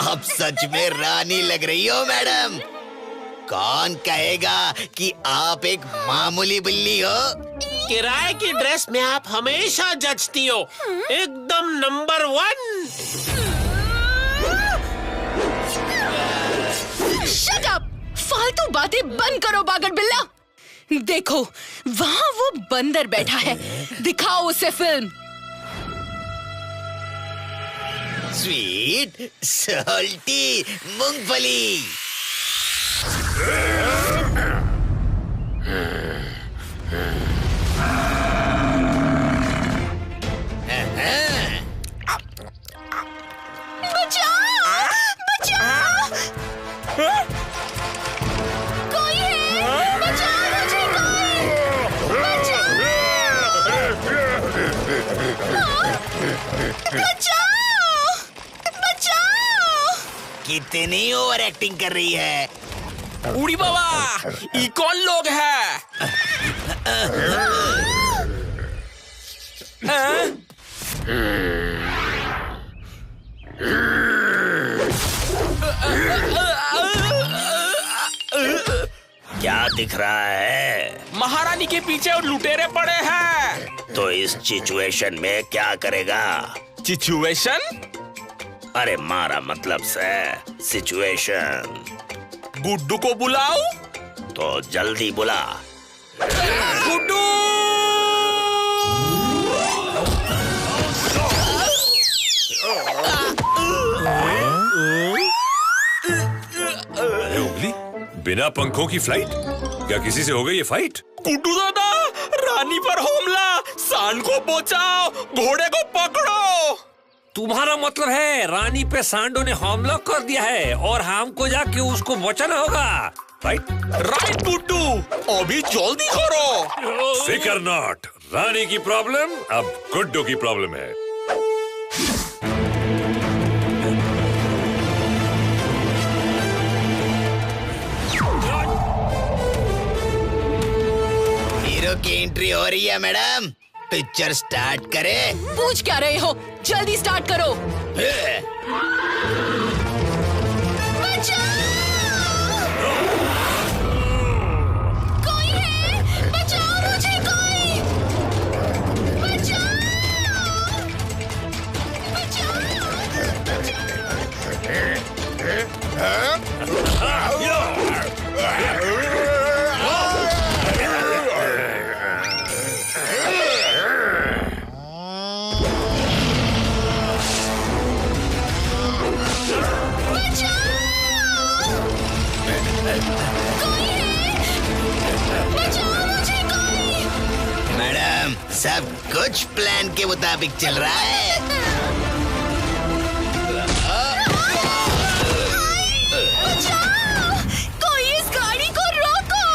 आप सच में रानी लग रही हो मैडम। कौन कहेगा कि आप एक मामूली बिल्ली हो। किराए की ड्रेस में आप हमेशा जचती हो, एकदम नंबर 1। Shut up! फालतू बातें बंद करो बागड़ बिल्ला। देखो वहाँ वो बंदर बैठा है, दिखाओ उसे फिल्म। स्वीट सॉल्टी मूंगफली। बचाओ! बचाओ! कोई है? बचाओ मुझे कोई! बचाओ! बचाओ! कितनी ओवर एक्टिंग कर रही है। उड़ी बाबा, ये कौन लोग हैं? क्या दिख रहा है? महारानी के पीछे और लुटेरे पड़े हैं। तो इस सिचुएशन में क्या करेगा? सिचुएशन? अरे मारा मतलब से सिचुएशन। गुड्डू को बुलाओ। तो जल्दी बुला। गुड्डू! उंगली बिना पंखों की फ्लाइट? क्या किसी से हो गई ये फाइट? गुड्डू दादा, रानी पर हमला, सांड को बचाओ, घोड़े को पकड़ो। तुम्हारा मतलब है रानी पे सांडों ने हमला कर दिया है और हमको जाके उसको बचाना होगा, राइट? राइट गुड्डू, अभी जल्दी करो। फिकर नॉट, रानी की प्रॉब्लम अब गुड्डू की प्रॉब्लम है। हीरो की एंट्री हो रही है मैडम। पिक्चर स्टार्ट करें? पूछ क्या रहे हो? जल्दी स्टार्ट करो। कोई है? बचाओ मुझे कोई! बचाओ! मैडम सब कुछ प्लान के मुताबिक चल रहा है। बचाओ! कोई इस गाड़ी को रोको!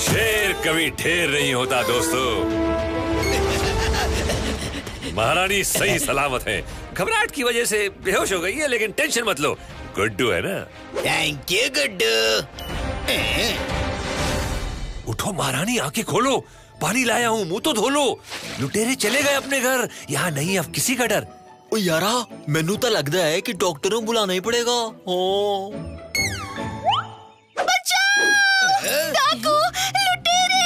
शेर कभी ढेर नहीं होता दोस्तों। महारानी सही सलामत है, घबराहट की वजह से बेहोश हो गई है, लेकिन टेंशन मत लो, गुड्डू है ना। Thank you Guddu. उठो महारानी, आंखें खोलो, पानी लाया हूँ, मुंह तो धो लो। लुटेरे चले गए अपने घर, यहाँ नहीं अब किसी का डर। ओ यारा, मैनू तो लगता है कि डॉक्टर को बुलाना ही पड़ेगा। डाकू! लुटेरे!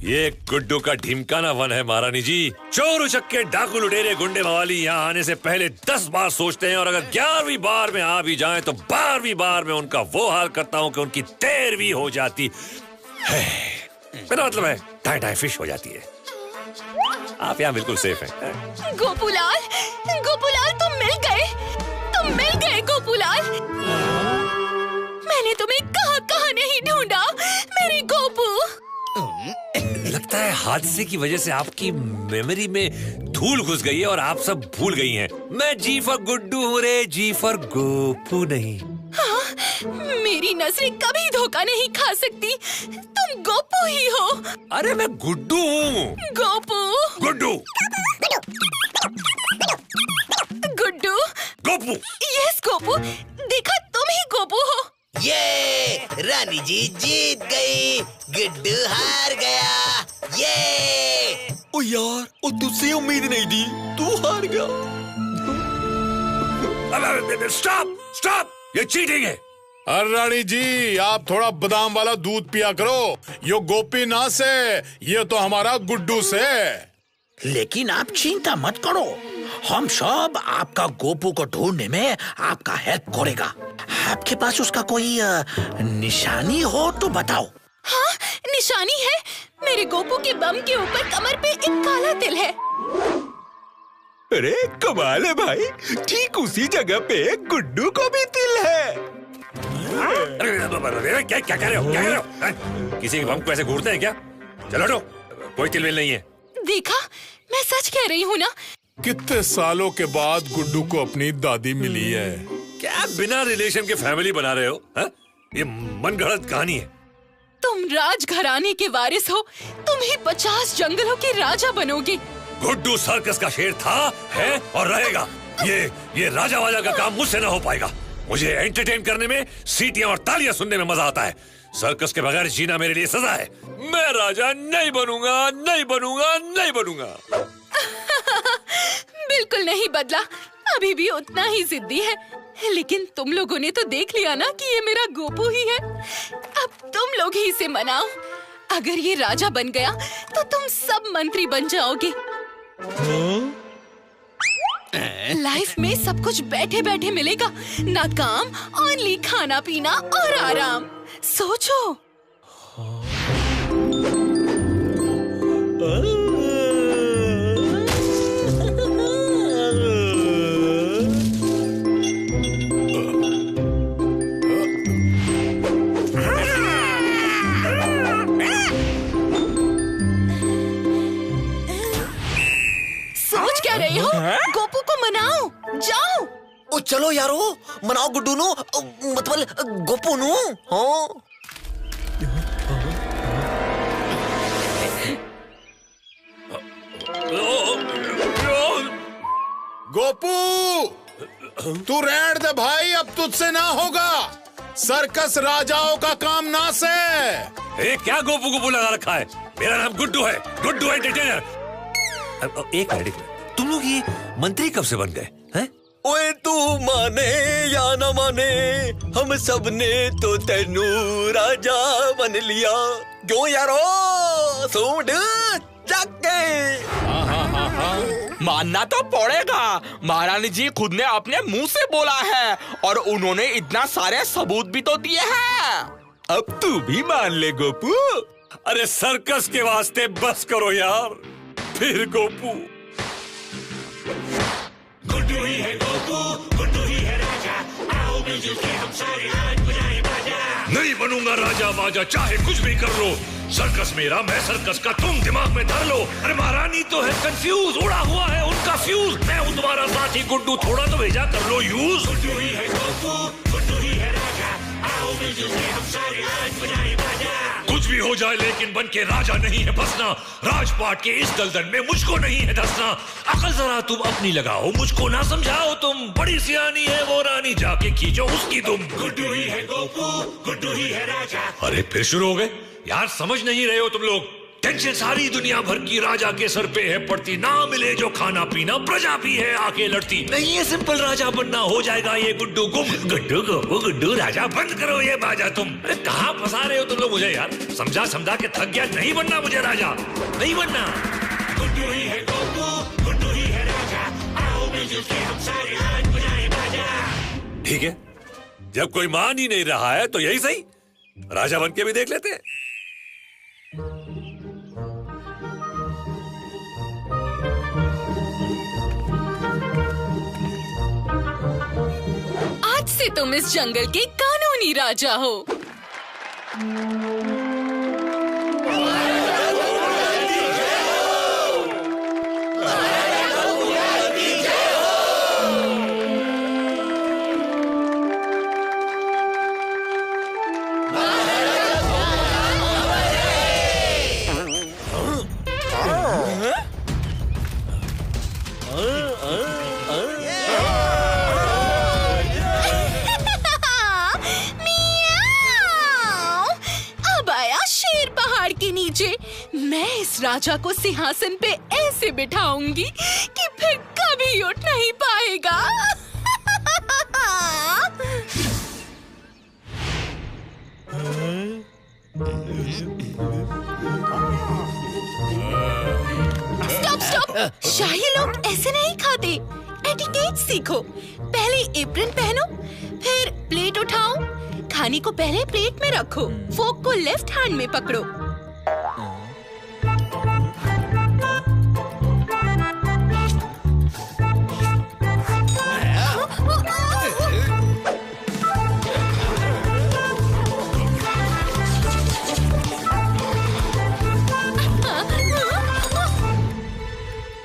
ये गुड्डू का ढिमकाना वन है महारानी जी। चोर उचक्के डाकू लुटेरे गुंडे मवाली यहाँ आने से पहले 10 बार सोचते हैं, और अगर 11वीं बार में आ भी जाएं तो 12वीं बार में उनका वो हाल करता हूँ कि उनकी 13वीं हो जाती है। मेरा मतलब है टाई टाई फिश हो जाती है। आप यहाँ बिल्कुल सेफ हैं। गोपूलाल, गोपूलाल तुम मिल गए गोपूलाल। मैंने तुम्हें कहाँ नहीं ढूंढा, मेरी गोपू। लगता है हादसे की वजह से आपकी मेमोरी में धूल घुस गई है और आप सब भूल गई हैं। मैं जी फॉर गुड्डू हूँ रे, जी फॉर गोपू नहीं। हाँ, मेरी नजरें कभी धोखा नहीं खा सकती। तुम गोपू ही हो। अरे मैं गुड्डू हूँ। गोपू। गुड्डू। गुड्डू। गोपू। यस गोपू, देखा तुम ही गोपू हो। ये रानी जी जीत गई, गुड्डू हार गया। ये ओ यार, ओ तुझसे उम्मीद नहीं थी, तू हार गया। स्टॉप स्टॉप, ये चीटिंग है। अरे रानी जी, आप थोड़ा बादाम वाला दूध पिया करो। यो गोपीनाथ से, ये तो हमारा गुड्डू से। लेकिन आप चिंता मत करो, हम सब आपका गोपू को ढूंढने में आपका हेल्प करेगा। आपके पास उसका कोई निशानी हो तो बताओ। हाँ, निशानी है। मेरे गोपू के बम के ऊपर कमर पे एक काला तिल है। अरे कमाल है भाई, ठीक उसी जगह पे गुड्डू को भी तिल है। अरे क्या क्या कह रहे हो, क्या कह रहे हो? किसी के बम को ऐसे घूरते हैं क्या? चलो हटो, कोई तिलमिल नहीं है। देखा, मैं सच कह रही हूँ ना। कितने सालों के बाद गुड्डू को अपनी दादी मिली है। क्या बिना रिलेशन के फैमिली बना रहे हो? हा? ये मनगढ़ंत कहानी है। तुम राजघराने के वारिस हो, तुम ही 50 जंगलों के राजा बनोगे। गुड्डू सर्कस का शेर था, है और रहेगा। ये राजा वाजा का काम मुझसे ना हो पाएगा। मुझे एंटरटेन करने में, सीटियां और तालियां सुनने में मजा आता है। सर्कस के बगैर जीना मेरे लिए सजा है। मैं राजा नहीं बनूंगा, नहीं बनूंगा, नहीं बनूंगा। बिल्कुल नहीं बदला, अभी भी उतना ही जिद्दी है। लेकिन तुम लोगों ने तो देख लिया ना कि ये मेरा गोपू ही है। अब तुम लोग ही इसे मनाओ। अगर ये राजा बन गया तो तुम सब मंत्री बन जाओगे। लाइफ में सब कुछ बैठे बैठे मिलेगा, ना काम, ओनली खाना पीना और आराम। सोचो। सोच क्या रहे हो? गोपू को मनाओ, जाओ। ओ चलो यारो, मनाओ गुड्डू नु, मतलब गोपू नु। हाँ। गोपू, तू रहने दे भाई, अब तुझसे ना होगा। सर्कस राजाओं का काम ना से। क्या गोपू गोपू लगा रखा है? मेरा नाम गुड्डू है, गुड्डू एंटरटेनर। एक मिनट, तुम लोग ये मंत्री कब से बन गए हैं? ओए तू माने या न माने, हम सब ने तो तेनू राजा बन लिया। क्यों यारो, सूंड जाके। मानना तो पड़ेगा, महारानी जी खुद ने अपने मुंह से बोला है और उन्होंने इतना सारे सबूत भी तो दिए हैं। अब तू भी मान ले गोपू। अरे सर्कस के वास्ते बस करो यार। फिर गोपू। गुड्डू ही है गोपू, गुड्डू ही है राजा। आओ मिलजुल के हम सारे आज बजाएं बाजा। नहीं बनूंगा राजा माजा, चाहे कुछ भी कर लो। सर्कस मेरा, मैं सर्कस का, तुम दिमाग में धर लो। अरे महारानी तो है कंफ्यूज, उड़ा हुआ है उनका फ्यूज। मैं हूँ तुम्हारा साथी गुड्डू, थोड़ा तो भेजा कर लो यूज। गुड्डू ही है गोपू, गुड्डू ही है राजा। आओ मिलजुल के हम सारे आज बजाएं बाजा। कुछ भी हो जाए लेकिन बन के राजा नहीं है बसना। राजपाट के इस दलदल में मुझको नहीं है धंसना। अकल जरा तुम अपनी लगाओ, मुझको ना समझाओ तुम। बड़ी सियानी है वो रानी, जाके खींचो उसकी तुम। गुड्डू ही है गोपू, गुड्डू ही है राजा। अरे फिर शुरू हो गए यार, समझ नहीं रहे हो तुम लोग। टेंशन सारी दुनिया भर की राजा के सर पे है पड़ती। ना मिले जो खाना पीना, प्रजा भी है आके लड़ती। नहीं है सिंपल राजा बनना, हो जाएगा ये गुड्डू गुम। गुड्डू गोपू गुड्डू राजा, बंद करो ये बाजा तुम। अरे कहाँ फंसा रहे हो तुम लोग मुझे यार? समझा समझा के थक गया। नहीं बनना मुझे राजा, नहीं बनना। गुड्डू ही है गोपू, गुड्डू ही है राजा। आओ मिलजुल के हम सारे आज बजाएं बाजा। ठीक है, जब कोई मान ही नहीं रहा है तो यही सही, राजा बन के भी देख लेते हैं। आज से तुम इस जंगल के कानूनी राजा हो। राजा को सिंहासन पे ऐसे बिठाऊंगी कि फिर कभी उठ नहीं पाएगा। Stop stop! शाही लोग ऐसे नहीं खाते। एटिकेट सीखो। पहले एप्रन पहनो, फिर प्लेट उठाओ। खाने को पहले प्लेट में रखो, फोक को लेफ्ट हैंड में पकड़ो।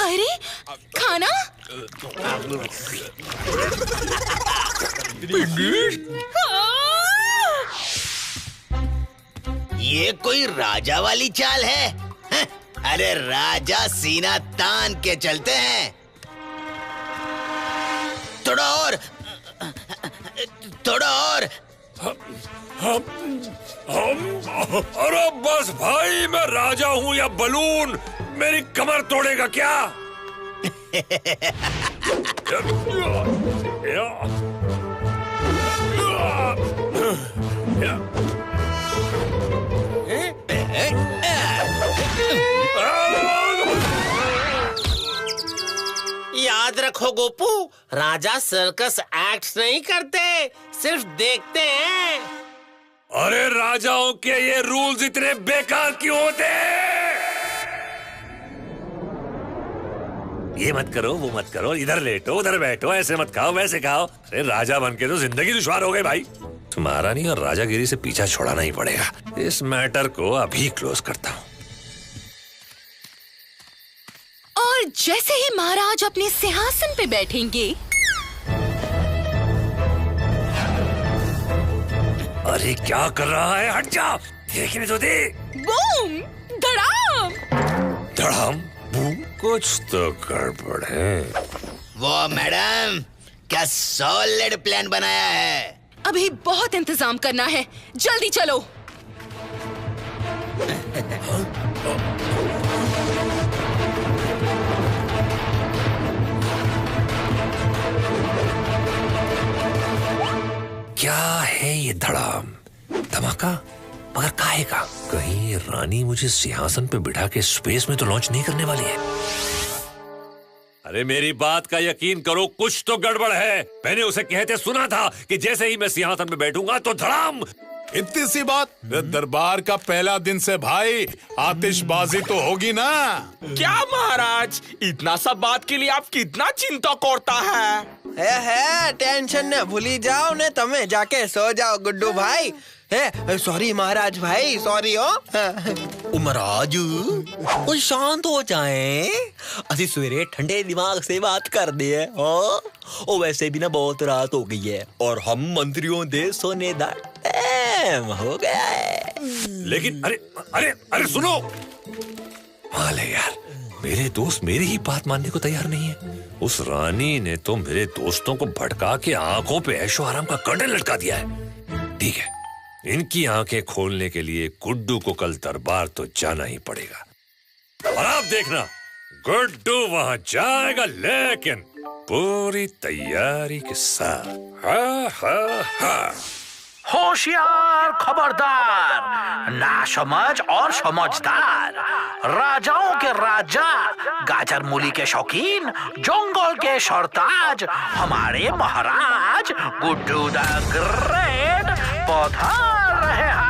अरे खाना ये कोई राजा वाली चाल है? हं, अरे राजा सीना तान के चलते हैं। थोड़ा और, थोड़ा और। अरे बस भाई, मैं राजा हूँ या बलून, मेरी कमर तोड़ेगा क्या? याद रखो गोपू, राजा सर्कस एक्ट नहीं करते, सिर्फ देखते हैं। अरे राजाओं के ये रूल्स इतने बेकार क्यों होते हैं? ये मत करो, वो मत करो, इधर लेटो, उधर बैठो, ऐसे मत खाओ, वैसे खाओ। अरे राजा बनके तो जिंदगी दुश्वार हो गई भाई। महारानी और राजागिरी से पीछा छोड़ाना ही पड़ेगा। इस मैटर को अभी क्लोज करता हूँ। और जैसे ही महाराज अपने सिंहासन पे बैठेंगे, अरे क्या कर रहा है? हट जा, देखने तो दे। बूम! धड़ाम! धड़ाम बूम, कुछ तो गड़बड़ है। वो मैडम क्या सॉलिड प्लान बनाया है। अभी बहुत इंतजाम करना है, जल्दी चलो। क्या है ये धड़ाम? धमाका? मगर काहे का? कहीं रानी मुझे सिंहासन पे बिठा के स्पेस में तो लॉन्च नहीं करने वाली है। अरे मेरी बात का यकीन करो, कुछ तो गड़बड़ है। मैंने उसे कहते सुना था कि जैसे ही मैं सिंहासन पे बैठूंगा तो धड़ाम। इतनी सी बात? दरबार का पहला दिन से भाई आतिशबाजी तो होगी ना। क्या महाराज, इतना सब बात के लिए आप कितना चिंता करता है? टेंशन न भूली जाओ ने, तमे जाके सो जाओ गुड्डू भाई। सॉरी महाराज भाई, सॉरी हो। महाराज कुछ शांत हो जाए, असी सवेरे ठंडे दिमाग से बात कर दे। ओ वैसे भी ना बहुत रात हो गई है और हम मंत्रियों दे सोने दा टाइम हो गया है। लेकिन अरे अरे अरे सुनो, माले यार, मेरे दोस्त मेरी ही बात मानने को तैयार नहीं है। उस रानी ने तो मेरे दोस्तों को भड़का के आंखों पे ऐशो आराम का कर्टन लटका दिया है। ठीक है, इनकी आंखें खोलने के लिए गुड्डू को कल दरबार तो जाना ही पड़ेगा। और आप देखना, गुड्डू वहां जाएगा, लेकिन पूरी तैयारी के साथ। हा हा हा। होशियार, खबरदार, नासमझ और समझदार, राजाओं के राजा, गाजर मूली के शौकीन, जंगल के सरताज, हमारे महाराज गुड्डू द ग्रेट पधार रहे हैं।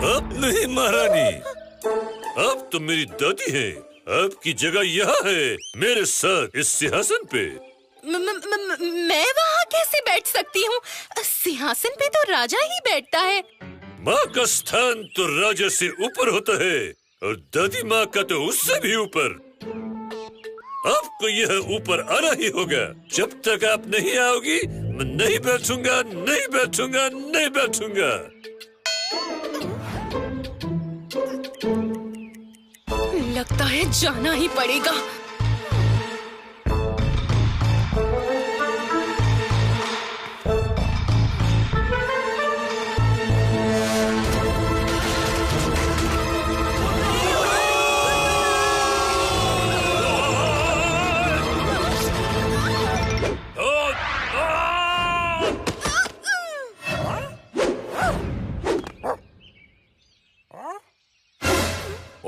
अब नहीं महारानी, अब तो मेरी दादी है। आपकी जगह यहाँ है, मेरे साथ इस सिंहासन पे। मैं वहाँ कैसे बैठ सकती हूँ? सिंहासन पे तो राजा ही बैठता है। माँ का स्थान तो राजा से ऊपर होता है। और दादी माँ का तो उससे भी ऊपर। आपको यह ऊपर आना ही होगा। जब तक आप नहीं आओगी मैं नहीं बैठूंगा, नहीं बैठूंगा, नहीं बैठूंगा। लगता है जाना ही पड़ेगा।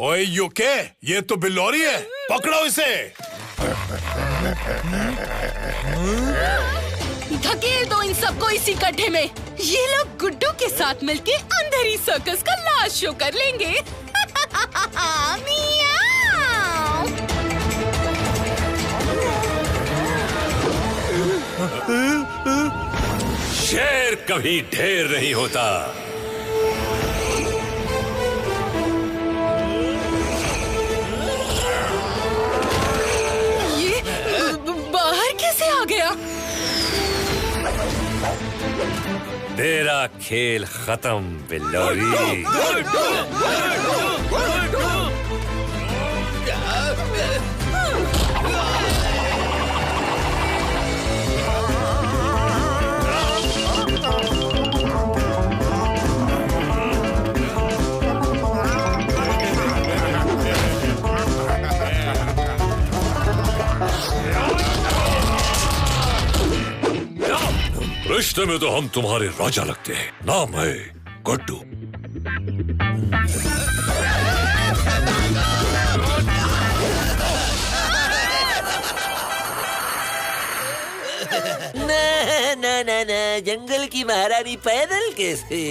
ओए यूके, ये तो बिल्लौरी है, पकड़ो इसे। धकेल दो इन सबको इसी गड्ढे में। ये लोग गुड्डू के साथ मिलके अंधेरी सर्कस का लास्ट शो कर लेंगे। मियाओ। शेर कभी ढेर नहीं होता। बाहर कैसे आ गया? तेरा खेल खत्म बिल्लौरी। रिश्ते में तो हम तुम्हारे राजा लगते हैं। नाम है गुड्डू। ना जंगल की महारानी पैदल कैसे?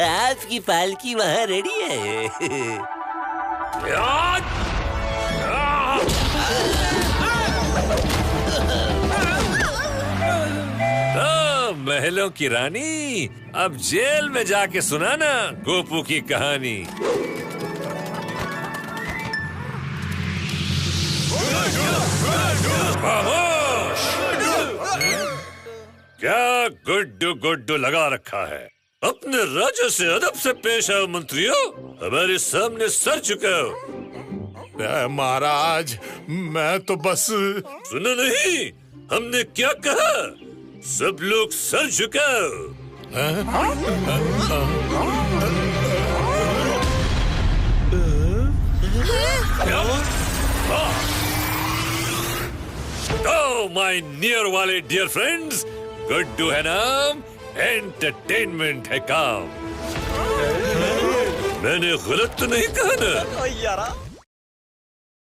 आपकी पालकी वहाँ रेडी है। महलों की रानी, अब जेल में जाके सुनाना गोपू की कहानी। खामोश! क्या गुड्डू गुड्डू लगा रखा है? अपने राजा से अदब से पेश आओ मंत्रियों, हमारे सामने सर झुकाओ। महाराज, मैं तो बस। सुना नहीं, हमने क्या कहा? सब लोग सर झुकाओ। तो माय नियर वाले डियर फ्रेंड्स, गुड्डू है नाम, एंटरटेनमेंट है काम। मैंने गलत तो नहीं कहा ना?